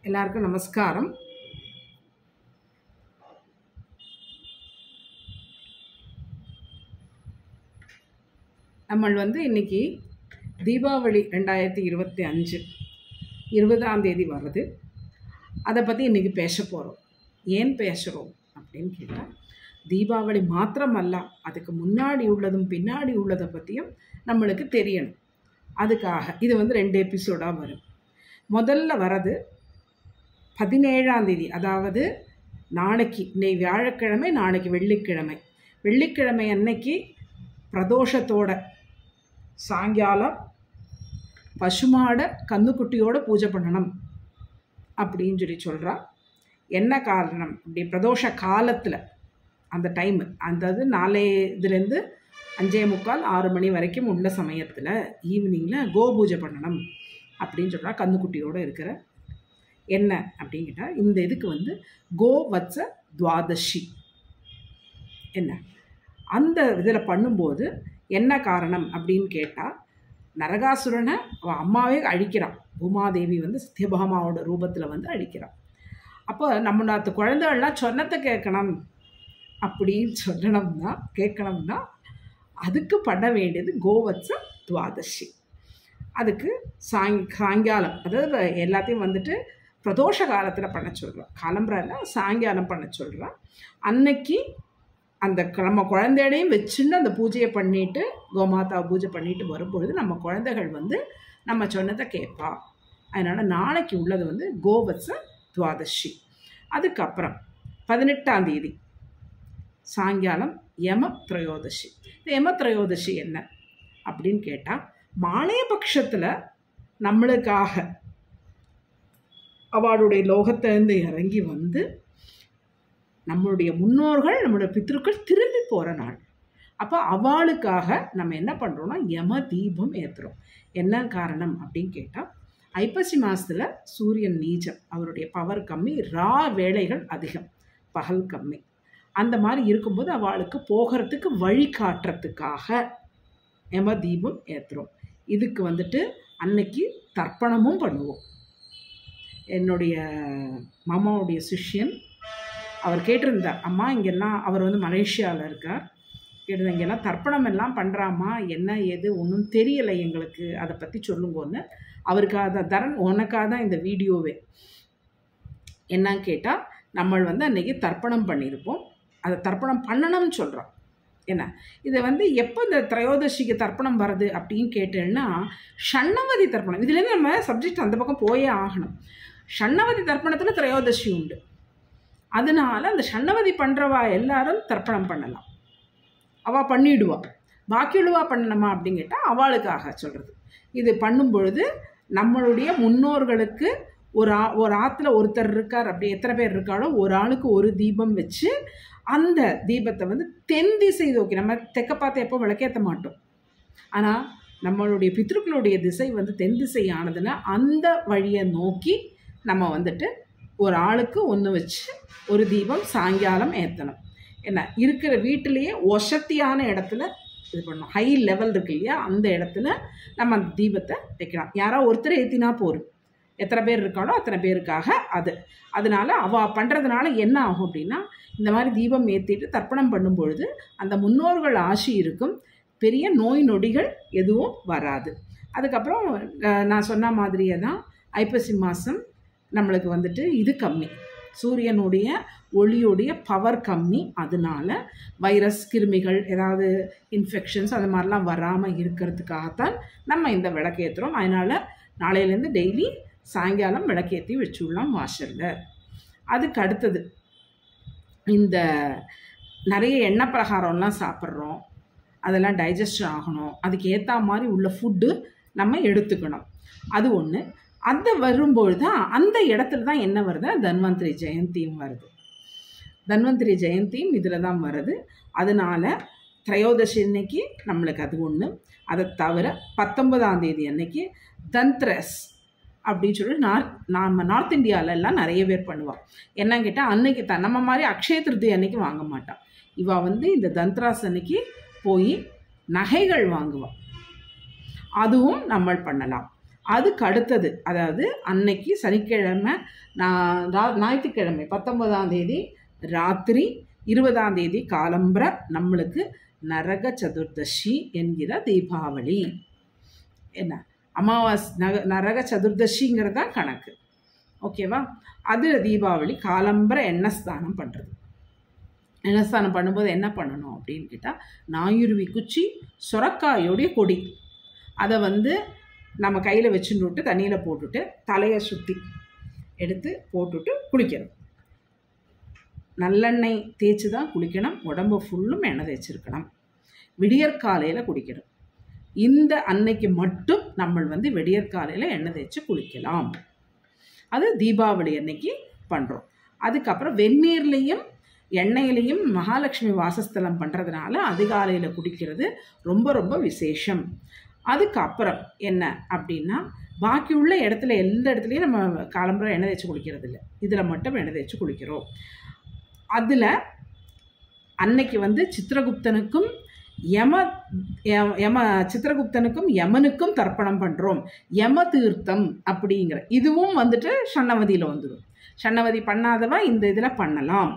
எல்லாருக்கும் நமஸ்காரம். நம்ம இன்னைக்கு தீபாவளி 2025 20ஆம் தேதி வருது. அதை பற்றி இன்றைக்கி பேச போகிறோம். ஏன் பேசுகிறோம் அப்படின்னு கேட்டால், தீபாவளி மாத்திரமல்ல, அதுக்கு முன்னாடி உள்ளதும் பின்னாடி உள்ளதை பற்றியும் நம்மளுக்கு தெரியணும். அதுக்காக இது 2 எபிசோடாக வரும். முதல்ல வர்றது 17ஆம் தேதி, அதாவது நாளைக்கு, இன்னைக்கு வியாழக்கிழமை, நாளைக்கு வெள்ளிக்கிழமை. வெள்ளிக்கிழமை அன்னைக்கு பிரதோஷத்தோட சாயங்காலம் பசுமாடை கன்னுக்குட்டியோட பூஜை பண்ணணும் அப்படின்னு சொல்கிறா. என்ன காரணம் அப்படி? பிரதோஷ காலத்தில் அந்த டைம், அதாவது இதுலேருந்து 5:45 6 மணி வரைக்கும் உள்ள சமயத்தில் ஈவினிங்கில் கோ பூஜை பண்ணணும் அப்படின்னு சொல்கிறா. கன்னுக்குட்டியோடு இருக்கிற என்ன அப்படின்னு கேட்டால், இந்த இதுக்கு கோவத்ச துவாதசி என்ன, அந்த இதில் பண்ணும்போது என்ன காரணம் அப்படின்னு கேட்டால், நரகாசுரனை அவள் அம்மாவே அழிக்கிறான். பூமாதேவி சத்யபாமாவோட ரூபத்தில் அழிக்கிறான். அப்போ நம்ம குழந்தைகள்லாம் சொன்னத்தை கேட்கணும் அப்படின்னு கேட்கணும்னா அதுக்கு பண்ண வேண்டியது கோவத்ச துவாதசி. அதுக்கு சாயங்காலம், அதாவது எல்லாத்தையும் பிரதோஷ காலத்தில் பண்ண சொல்கிறான். காலம்புறால சாயங்காலம் பண்ண சொல்கிறான். அன்னைக்கு அந்த நம்ம குழந்தையோடையும் வச்சுன்னு அந்த பூஜையை பண்ணிவிட்டு, கோமாதா பூஜை பண்ணிட்டு வரும்பொழுது நம்ம குழந்தைகள் நம்ம சொன்னதை கேட்பா. அதனால் நாளைக்கு உள்ளது கோவத்ச துவாதசி. அதுக்கப்புறம் 18ஆம் தேதி சாயங்காலம் யம திரையோதசி. இந்த யம திரையோதசி என்ன அப்படின்னு கேட்டால், மாலைய பட்சத்தில் நம்மளுக்காக அவளுடைய லோகத்திலேருந்து இறங்கி நம்மளுடைய முன்னோர்கள், நம்மளுடைய பித்ருக்கள் திரும்பி போகிற நாள். அப்போ அவளுக்காக நம்ம என்ன பண்ணுறோன்னா யம தீபம் ஏற்றுறோம். என்ன காரணம் அப்படின்னு கேட்டால், ஐப்பசி மாதத்தில் சூரியன் நீச்சம், அவருடைய பவர் கம்மி, ரா வேலைகள் அதிகம், பகல் கம்மி. அந்த மாதிரி இருக்கும்போது அவளுக்கு போகிறதுக்கு வழி காட்டுறதுக்காக யம தீபம் ஏற்றுறோம். இதுக்கு அன்னைக்கு தர்ப்பணமும் பண்ணுவோம். என்னுடைய மாமாவுடைய சிஷ்யன் அவர் கேட்டிருந்தார், அம்மா இங்கெல்லாம், அவர் மலேசியாவில் இருக்கார், கேட்டிருந்தா இங்கெல்லாம் தர்ப்பணம் எல்லாம் பண்ணுறாம்மா, என்ன ஏது ஒன்றும் தெரியலை எங்களுக்கு, அதை பற்றி சொல்லுங்கன்னு. அவருக்காக தான் தரன், உனக்காக தான் இந்த வீடியோவே. என்னன்னு கேட்டால், நம்ம அன்றைக்கி தர்ப்பணம் பண்ணியிருப்போம், அதை தர்ப்பணம் பண்ணணும்னு சொல்கிறோம். என்ன இது எப்போ இந்த திரையோதசிக்கு தர்ப்பணம் வருது அப்படின்னு கேட்டேன்னா, ஷண்ணவதி தர்ப்பணம். இதுலேருந்து நம்ம சப்ஜெக்ட் அந்த பக்கம் போயே ஆகணும். ஷண்ணவதி தர்ப்பணத்தில் திரையோதசி உண்டு. அதனால அந்த ஷண்ணவதி பண்ணுறவா எல்லாரும் தர்ப்பணம் பண்ணலாம். அவள் பண்ணிவிடுவா. பாக்கியுள்ளவா பண்ணணுமா அப்படின்னு கேட்டால் அவளுக்காக சொல்கிறது. இது பண்ணும் பொழுது நம்மளுடைய முன்னோர்களுக்கு ஒரு ஆற்றுல ஒருத்தர் இருக்கார், அப்படி எத்தனை பேர் இருக்காளோ ஒரு ஆளுக்கு ஒரு தீபம் வச்சு, அந்த தீபத்தை தென் திசை நோக்கி, நம்ம தெற்க பார்த்து எப்போ விளக்கேற்ற மாட்டோம், ஆனால் நம்மளுடைய பித்ருக்களுடைய திசை தென் திசை ஆனதுன்னா அந்த வழியை நோக்கி நம்ம ஒரு ஆளுக்கு ஒன்று வச்சு ஒரு தீபம் சாயங்காலம் ஏற்றணும். என்ன, இருக்கிற வீட்டிலேயே ஒசத்தியான இடத்துல இது பண்ணணும். ஹை லெவல் இருக்கு இல்லையா, அந்த இடத்துல நம்ம அந்த தீபத்தை வைக்கலாம். யாரோ ஒருத்தர் ஏற்றினா போரும், எத்தனை பேர் இருக்காளோ அத்தனை பேருக்காக அது. அதனால அவள் பண்ணுறதுனால என்ன ஆகும் அப்படின்னா, இந்த மாதிரி தீபம் ஏற்றிட்டு தர்ப்பணம் பண்ணும் பொழுது அந்த முன்னோர்கள் ஆசி இருக்கும், பெரிய நோய் நொடிகள் எதுவும் வராது. அதுக்கப்புறம் நான் சொன்ன மாதிரியே தான் ஐப்பசி மாதம் நம்மளுக்கு இது கம்மி, சூரியனுடைய ஒளியுடைய பவர் கம்மி. அதனால வைரஸ், கிருமிகள், ஏதாவது இன்ஃபெக்ஷன்ஸ் அது மாதிரிலாம் வராமல் இருக்கிறதுக்காகத்தான் நம்ம இந்த விளக்கேற்றுறோம். அதனால் நாளையிலேருந்து டெய்லி சாயங்காலம் விளக்கேற்றி வச்சுடலாம் வாசலில். அதுக்கு அடுத்தது, இந்த நிறைய எண்ணெய் பலகாரம்லாம் சாப்பிட்றோம், அதெல்லாம் டைஜஸ்ட் ஆகணும், அதுக்கு ஏற்ற மாதிரி உள்ள ஃபுட்டு நம்ம எடுத்துக்கணும். அது ஒன்று. அந்த வரும்பொழுது தான் அந்த இடத்துல தான் என்ன வருது, தன்வந்திரி ஜெயந்தியும் வருது. தன்வந்திரி ஜெயந்தியும் இதில் தான் வருது. அதனால் திரையோதசி அன்னைக்கு நம்மளுக்கு அது ஒன்று. அதை தவிர 19ஆம் தேதி அன்னைக்கு தந்த்ரஸ் அப்படின்னு சொல்லி நம்ம நார்த் இந்தியாவிலலாம் நிறைய பேர் பண்ணுவாள். என்னன்னு கேட்டால், அன்னைக்கு நம்ம மாதிரி அக்ஷய திருதி அன்னைக்கு வாங்க மாட்டாள். இவள் இந்த தந்த்ராஸ் அன்னைக்கு போய் நகைகள் வாங்குவாள். அதுவும் நம்ம பண்ணலாம். அதுக்கு அடுத்தது, அதாவது அன்னைக்கு சனிக்கிழமை, ஞாயிற்றுக்கிழமை 19ஆம் தேதி ராத்திரி, 20ஆம் தேதி காலம்பரை நம்மளுக்கு நரக சதுர்தசி என்கிற தீபாவளி. என்ன நரக சதுர்தசிங்கிறது தான் கணக்கு. ஓகேவா? அது தீபாவளி காலம்பரை எண்ணெய் ஸ்நானம் பண்ணுறது. எண்ணெய் ஸ்நானம் பண்ணும்போது என்ன பண்ணணும் அப்படின்னு கேட்டால், நாயுருவி குச்சி, சுரக்காயோடைய கொடி, அதை நம்ம கையில் வச்சுட்டு தண்ணியில் போட்டுட்டு தலையை சுற்றி எடுத்து போட்டுட்டு குளிக்கணும். நல்லெண்ணெய் தேய்ச்சி தான் குளிக்கணும். உடம்பு ஃபுல்லும் எண்ணெய் தேய்ச்சிருக்கணும். விடியற்காலையில் குளிக்கணும். இந்த அன்னைக்கு மட்டும் நம்ம விடியற்காலையில் எண்ணெய் தேய்ச்சி குளிக்கலாம். அது தீபாவளி அன்னைக்கு பண்ணுறோம். அதுக்கப்புறம் வெந்நீர்லேயும் எண்ணெயிலையும் மகாலட்சுமி வாசஸ்தலம் பண்ணுறதுனால அதிகாலையில் குடிக்கிறது ரொம்ப ரொம்ப விசேஷம். அதுக்கப்புறம் என்ன அப்படின்னா, பாக்கி உள்ள இடத்துல எந்த இடத்துலையும் நம்ம காலம்புற எண்ணெய் தேய்ச்சி குளிக்கிறது இல்லை. இதில் மட்டும் எண்ணெய் தேய்ச்சி குளிக்கிறோம். அதில் அன்னைக்கு சித்திரகுப்தனுக்கும் சித்திரகுப்தனுக்கும் யமனுக்கும் தர்ப்பணம் பண்ணுறோம். யம தீர்த்தம் அப்படிங்கிற இதுவும் ஷண்ணவதியில் வந்துடும். ஷண்ணவதி பண்ணாதவா இந்த இதில் பண்ணலாம்.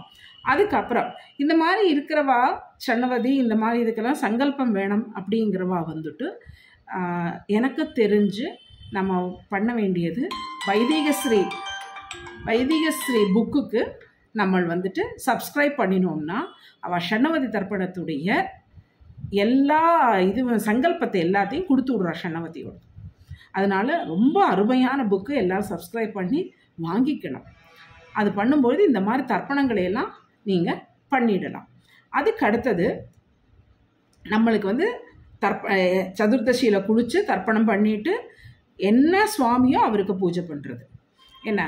அதுக்கப்புறம் இந்த மாதிரி இருக்கிறவா ஷண்ணவதி இந்த மாதிரி இதுக்கெல்லாம் சங்கல்பம் வேணும் அப்படிங்கிறவா எனக்கு தெரிஞ்சு நம்ம பண்ண வேண்டியது வைதிகஸ்ரீ புக்குக்கு நம்ம சப்ஸ்கிரைப் பண்ணினோம்னா அவள் ஷண்ணவதி தர்ப்பணத்துடைய எல்லா சங்கல்பத்தை எல்லாத்தையும் கொடுத்து விட்றா ஷண்ணவதியோட. அதனால் ரொம்ப அருமையான புக்கு எல்லாரும் சப்ஸ்கிரைப் பண்ணி வாங்கிக்கணும். அது பண்ணும்பொழுது இந்த மாதிரி தர்ப்பணங்களையெல்லாம் நீங்கள் பண்ணிடலாம். அதுக்கு அடுத்தது நம்மளுக்கு சதுர்தசியில் குளித்து தர்ப்பணம் பண்ணிவிட்டு என்ன சுவாமியோ அவருக்கு பூஜை பண்ணுறது என்ன.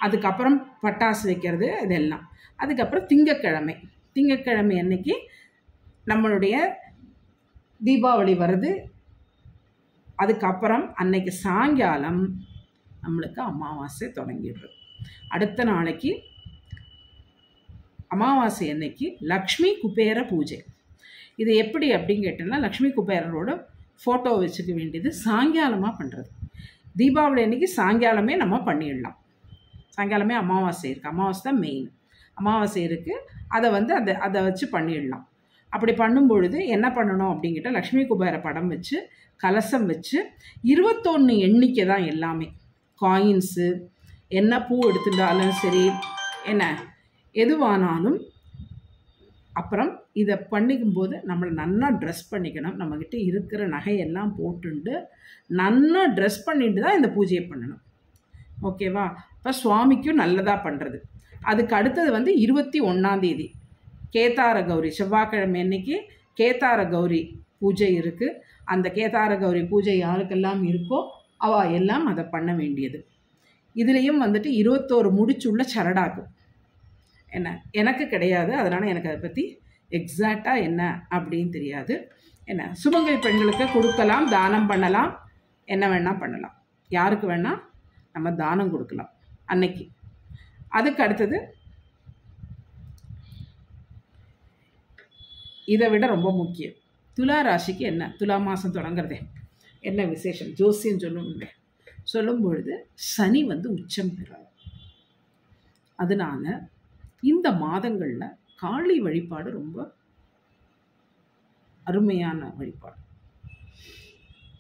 அதுக்கப்புறம் பட்டாசு வைக்கிறது இதெல்லாம். அதுக்கப்புறம் திங்கக்கிழமை அன்னைக்கு நம்மளுடைய தீபாவளி வருது. அதுக்கப்புறம் அன்னைக்கு சாயங்காலம் நம்மளுக்கு அமாவாசை தொடங்கிடுறது. அடுத்த நாளைக்கு அமாவாசை அன்னைக்கு லக்ஷ்மி குபேர பூஜை. இது எப்படி அப்படின்னு கேட்டோம்னா, லக்ஷ்மி குபேரரோட ஃபோட்டோ வச்சுக்க வேண்டியது சாயங்காலமாக பண்ணுறது. தீபாவளி அன்னைக்கு சாயங்காலமே நம்ம பண்ணிடலாம். சாயங்காலமே அமாவாசை இருக்குது. அமாவாசை தான் மெயின். அமாவாசை இருக்குது. அதை வச்சு பண்ணிடலாம். அப்படி பண்ணும்பொழுது என்ன பண்ணணும் அப்படிங்கிட்ட, லக்ஷ்மி குபேர படம் வச்சு கலசம் வச்சு 21 எண்ணிக்கை தான் எல்லாமே. காயின்ஸு என்ன பூ எடுத்துட்டாலும் சரி, என்ன எதுவானாலும். அப்புறம் இதை பண்ணிக்கும்போது நம்மளை நல்லா ட்ரெஸ் பண்ணிக்கணும். நம்மக்கிட்ட இருக்கிற நகையெல்லாம் போட்டுண்டு நல்லா ட்ரெஸ் பண்ணிட்டு தான் இந்த பூஜையை பண்ணணும். ஓகேவா? இப்போ சுவாமிக்கும் நல்லதாக பண்ணுறது. அதுக்கு அடுத்தது 21ஆம் தேதி கேதார கௌரி, செவ்வாய்க்கிழமை அன்னைக்கு கேதார கௌரி பூஜை இருக்குது. அந்த கேதார கௌரி பூஜை யாருக்கெல்லாம் இருக்கோ அவள் எல்லாம் அதை பண்ண வேண்டியது. இதுலேயும் 21 முடிச்சுள்ள சரடாக்கு என்ன எனக்கு கிடையாது. அதனால் எனக்கு அதை பற்றி எக்ஸாக்டாக என்ன அப்படின்னு தெரியாது. என்ன சுமங்கலி பெண்களுக்கு கொடுக்கலாம், தானம் பண்ணலாம், என்ன வேணால் பண்ணலாம். யாருக்கு வேணால் நம்ம தானம் கொடுக்கலாம் அன்னைக்கு. அதுக்கு அடுத்தது இதை விட ரொம்ப முக்கியம், துலா ராசிக்கு என்ன, துலா மாதம் தொடங்குறதே என்ன விசேஷம் ஜோசியம் சொல்லும் பொழுது சனி உச்சம் பெறாது. அதனால் இந்த மாதங்களில் காளி வழிபாடு ரொம்ப அருமையான வழிபாடு.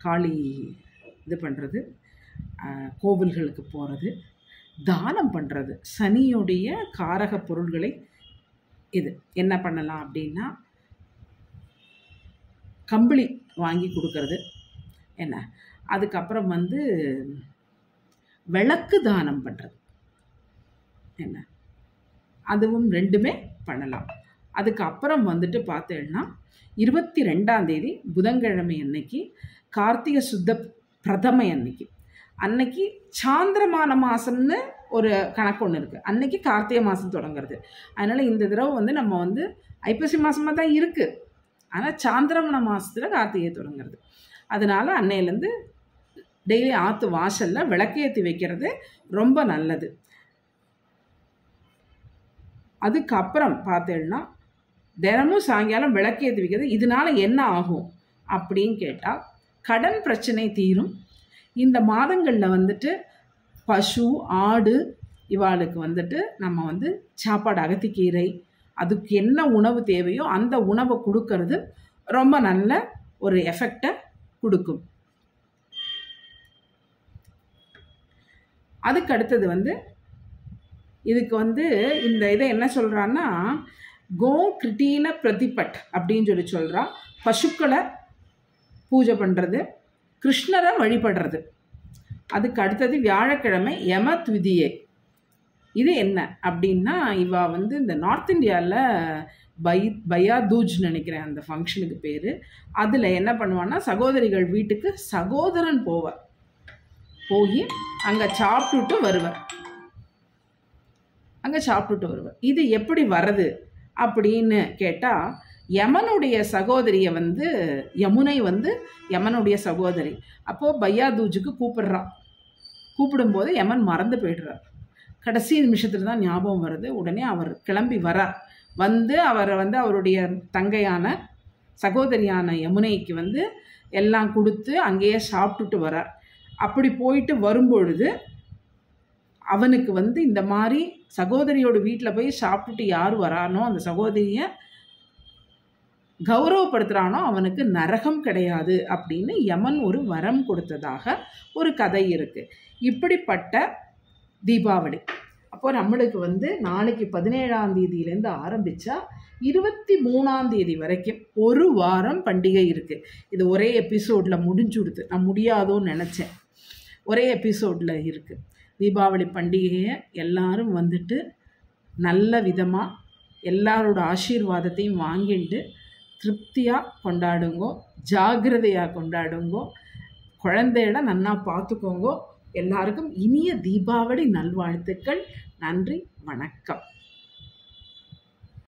காளி இது பண்ணுறது, கோவில்களுக்கு போகிறது, தானம் பண்ணுறது, சனியுடைய காரக பொருள்களை இது என்ன பண்ணலாம் அப்படின்னா, கம்பளி வாங்கி கொடுக்கறது என்ன. அதுக்கப்புறம் விளக்கு தானம் பண்ணுறது என்ன, அதுவும் ரெண்டுமே பண்ணலாம். அதுக்கப்புறம் பார்த்தேன்னா 22ஆம் தேதி புதன்கிழமை அன்னைக்கு கார்த்திகை சுத்த பிரதமை அன்னைக்கு சாந்திரமான மாதம்னு ஒரு கணக்கு ஒன்று இருக்குது. அன்னைக்கு கார்த்திகை மாதம் தொடங்குறது. அதனால் இந்த தடவை நம்ம ஐப்பசி மாதமாக தான் இருக்குது, ஆனால் சாந்திரமான மாதத்தில் கார்த்திகை தொடங்குறது. அதனால் அன்னையிலேருந்து டெய்லி ஆற்று வாசலில் விளக்கேற்றி வைக்கிறது ரொம்ப நல்லது. அதுக்கப்புறம் பார்த்தேன்னா தினமும் சாயங்காலம் விளக்கேற்றி வைக்கிறது. இதனால் என்ன ஆகும் அப்படின்னு கேட்டால், கடன் பிரச்சனை தீரும், இந்த மாதங்களில் வந்துட்டு பசு ஆடு இவாளுக்கு வந்துட்டு நம்ம வந்து சாப்பாடு அகத்திக்கீரை அதுக்கு என்ன உணவு தேவையோ அந்த உணவை கொடுக்கறது ரொம்ப நல்ல ஒரு எஃபெக்டை கொடுக்கும். அதுக்கு அடுத்தது வந்து இதுக்கு வந்து இந்த இதை என்ன சொல்கிறான்னா கோ கிருட்டீன பிரதிபட் அப்படின்னு சொல்கிறா. பசுக்களை பூஜை பண்ணுறது, கிருஷ்ணரை வழிபடுறது. அதுக்கு அடுத்தது வியாழக்கிழமை யம துவிதியை. இது என்ன அப்படின்னா இவா வந்து இந்த நார்த் இந்தியாவில் பையா தூஜ்னு நினைக்கிறேன் அந்த ஃபங்க்ஷனுக்கு பேர். அதில் என்ன பண்ணுவான்னா சகோதரிகள் வீட்டுக்கு சகோதரன் போவார், போய் அங்கே சாப்பிட்டுட்டு வருவார். இது எப்படி வருது அப்படின்னு கேட்டால் யமனுடைய சகோதரியை வந்து யமுனை வந்து யமனுடைய சகோதரி. அப்போது பையா தூஜுக்கு கூப்பிடும்போது யமன் மறந்து போய்டுறார். கடைசி நிமிஷத்தில் தான் ஞாபகம் வருது. உடனே அவர் கிளம்பி வரார். வந்து அவரை வந்து அவருடைய தங்கையான சகோதரியான யமுனைக்கு வந்து எல்லாம் கொடுத்து அங்கேயே சாப்பிட்டுட்டு வரார். அப்படி போயிட்டு வரும்பொழுது அவனுக்கு வந்து இந்த மாதிரி சகோதரியோட வீட்டில் போய் சாப்பிட்டுட்டு யார் வரானோ அந்த சகோதரியை கௌரவப்படுத்துகிறானோ அவனுக்கு நரகம் கிடையாது அப்படின்னு யமன் ஒரு வரம் கொடுத்ததாக ஒரு கதை இருக்குது. இப்படிப்பட்ட தீபாவளி. அப்போது நம்மளுக்கு வந்து நாளைக்கு 17ஆம் தேதியிலேருந்து ஆரம்பித்தா 23ஆம் தேதி வரைக்கும் ஒரு வாரம் பண்டிகை இருக்குது. இது ஒரே எபிசோடில் முடிஞ்சுடுது. நான் முடியாதோன்னு நினச்சேன். ஒரே எபிசோடில் இருக்குது. தீபாவளி பண்டிகையை எல்லாரும் வந்துட்டு நல்ல விதமாக எல்லாரோட ஆசீர்வாதத்தையும் வாங்கிட்டு திருப்தியாக கொண்டாடுங்கோ, ஜாகிரதையாக கொண்டாடுங்கோ, குழந்தையிட நன்னா பார்த்துக்கோங்கோ. எல்லாருக்கும் இனிய தீபாவளி நல்வாழ்த்துக்கள். நன்றி, வணக்கம்.